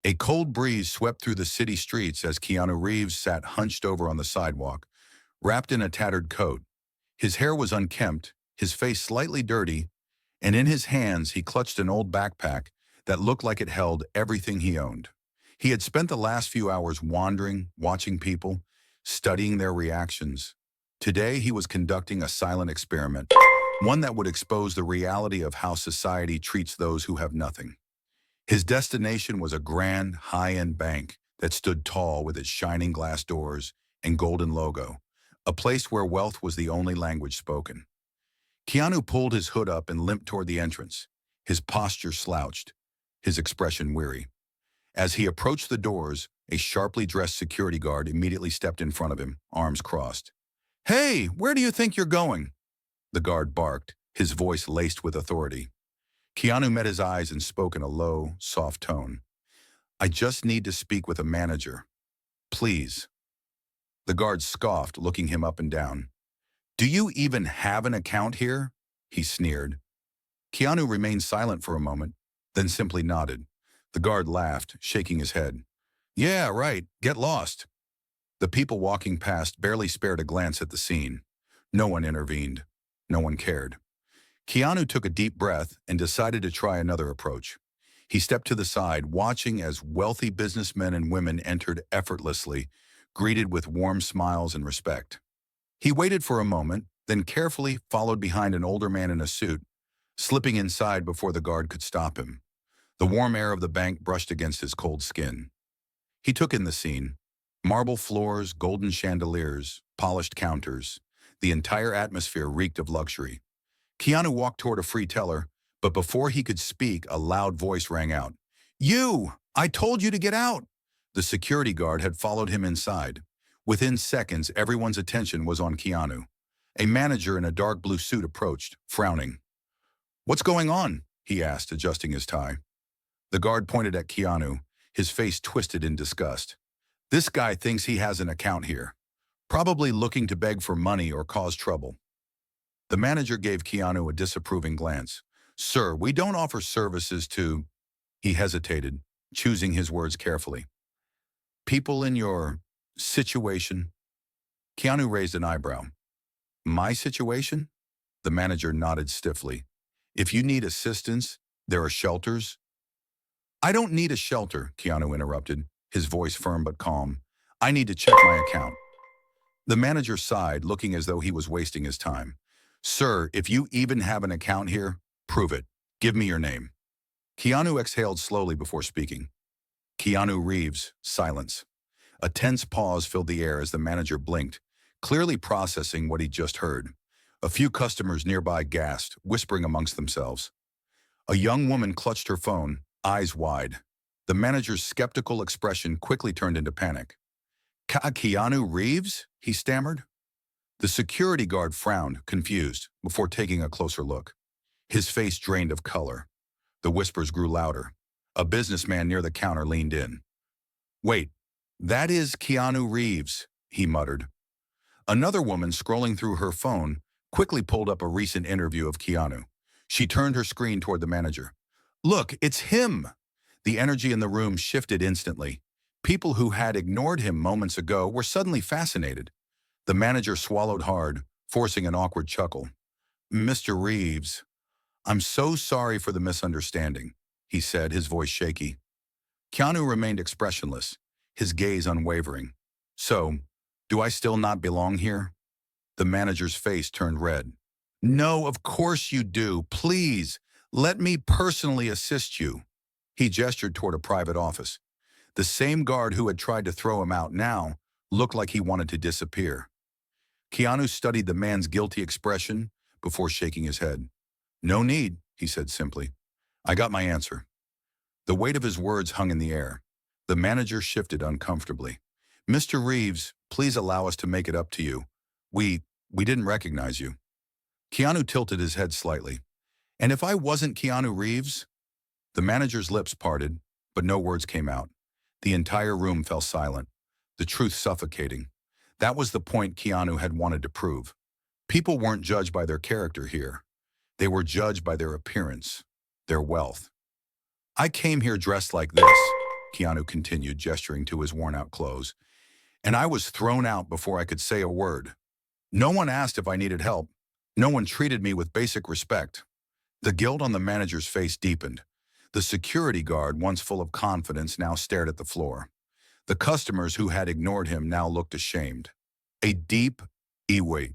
A cold breeze swept through the city streets as Keanu Reeves sat hunched over on the sidewalk, wrapped in a tattered coat. His hair was unkempt, his face slightly dirty, and in his hands he clutched an old backpack that looked like it held everything he owned. He had spent the last few hours wandering, watching people, studying their reactions. Today he was conducting a silent experiment, one that would expose the reality of how society treats those who have nothing. His destination was a grand, high-end bank that stood tall with its shining glass doors and golden logo, a place where wealth was the only language spoken. Keanu pulled his hood up and limped toward the entrance, his posture slouched, his expression weary. As he approached the doors, a sharply dressed security guard immediately stepped in front of him, arms crossed. "Hey, where do you think you're going?" The guard barked, his voice laced with authority. Keanu met his eyes and spoke in a low, soft tone. "I just need to speak with a manager. Please." The guard scoffed, looking him up and down. "Do you even have an account here?" he sneered. Keanu remained silent for a moment, then simply nodded. The guard laughed, shaking his head. "Yeah, right. Get lost." The people walking past barely spared a glance at the scene. No one intervened. No one cared. Keanu took a deep breath and decided to try another approach. He stepped to the side, watching as wealthy businessmen and women entered effortlessly, greeted with warm smiles and respect. He waited for a moment, then carefully followed behind an older man in a suit, slipping inside before the guard could stop him. The warm air of the bank brushed against his cold skin. He took in the scene. Marble floors, golden chandeliers, polished counters. The entire atmosphere reeked of luxury. Keanu walked toward a free teller, but before he could speak, a loud voice rang out. "You! I told you to get out!" The security guard had followed him inside. Within seconds, everyone's attention was on Keanu. A manager in a dark blue suit approached, frowning. "What's going on?" he asked, adjusting his tie. The guard pointed at Keanu, his face twisted in disgust. "This guy thinks he has an account here, probably looking to beg for money or cause trouble." The manager gave Keanu a disapproving glance. "Sir, we don't offer services to—" He hesitated, choosing his words carefully. "People in your situation?" Keanu raised an eyebrow. "My situation?" The manager nodded stiffly. "If you need assistance, there are shelters." "I don't need a shelter," Keanu interrupted, his voice firm but calm. "I need to check my account." The manager sighed, looking as though he was wasting his time. "Sir, if you even have an account here, prove it. Give me your name." Keanu exhaled slowly before speaking. "Keanu Reeves." Silence. A tense pause filled the air as the manager blinked, clearly processing what he'd just heard. A few customers nearby gasped, whispering amongst themselves. A young woman clutched her phone, eyes wide. The manager's skeptical expression quickly turned into panic. Keanu Reeves?" he stammered. The security guard frowned, confused, before taking a closer look. His face drained of color. The whispers grew louder. A businessman near the counter leaned in. "Wait, that is Keanu Reeves," he muttered. Another woman, scrolling through her phone, quickly pulled up a recent interview of Keanu. She turned her screen toward the manager. "Look, it's him!" The energy in the room shifted instantly. People who had ignored him moments ago were suddenly fascinated. The manager swallowed hard, forcing an awkward chuckle. "Mr. Reeves, I'm so sorry for the misunderstanding," he said, his voice shaky. Keanu remained expressionless, his gaze unwavering. "So, do I still not belong here?" The manager's face turned red. "No, of course you do. Please, let me personally assist you." He gestured toward a private office. The same guard who had tried to throw him out now looked like he wanted to disappear. Keanu studied the man's guilty expression before shaking his head. "No need," he said simply. "I got my answer." The weight of his words hung in the air. The manager shifted uncomfortably. "Mr. Reeves, please allow us to make it up to you. We didn't recognize you." Keanu tilted his head slightly. "And if I wasn't Keanu Reeves?" The manager's lips parted, but no words came out. The entire room fell silent, the truth suffocating. That was the point Keanu had wanted to prove. People weren't judged by their character here. They were judged by their appearance, their wealth. "I came here dressed like this." Keanu continued, gesturing to his worn-out clothes. And I was thrown out before I could say a word. No one asked if I needed help. No one treated me with basic respect. The guilt on the manager's face deepened. The security guard, once full of confidence, now stared at the floor. The customers who had ignored him now looked ashamed. A deep, wait.